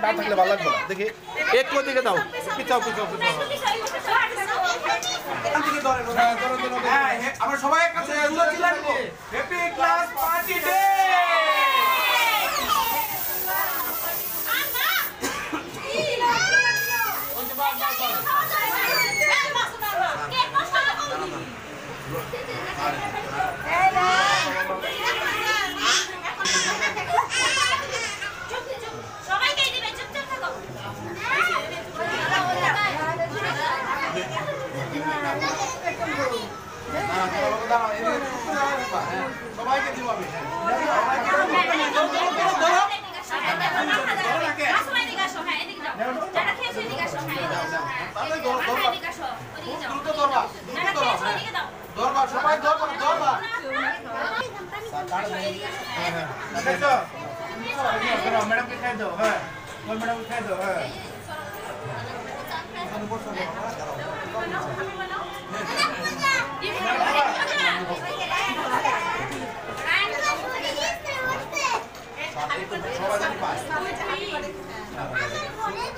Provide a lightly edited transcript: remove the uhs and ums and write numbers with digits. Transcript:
না থাকলে ভালো লাগবে না দেখি একটু দিকে দাও পিছাও পিছাও পিছাও আমরা সবাই কাছে হ্যাপি ক্লাস পার্টি ডে সবাইকে দিব আমি সবাই ম্যাডামকে খাই দাও হ্যাঁ ম্যাডামকে খাই দাও হ্যাঁ সবাই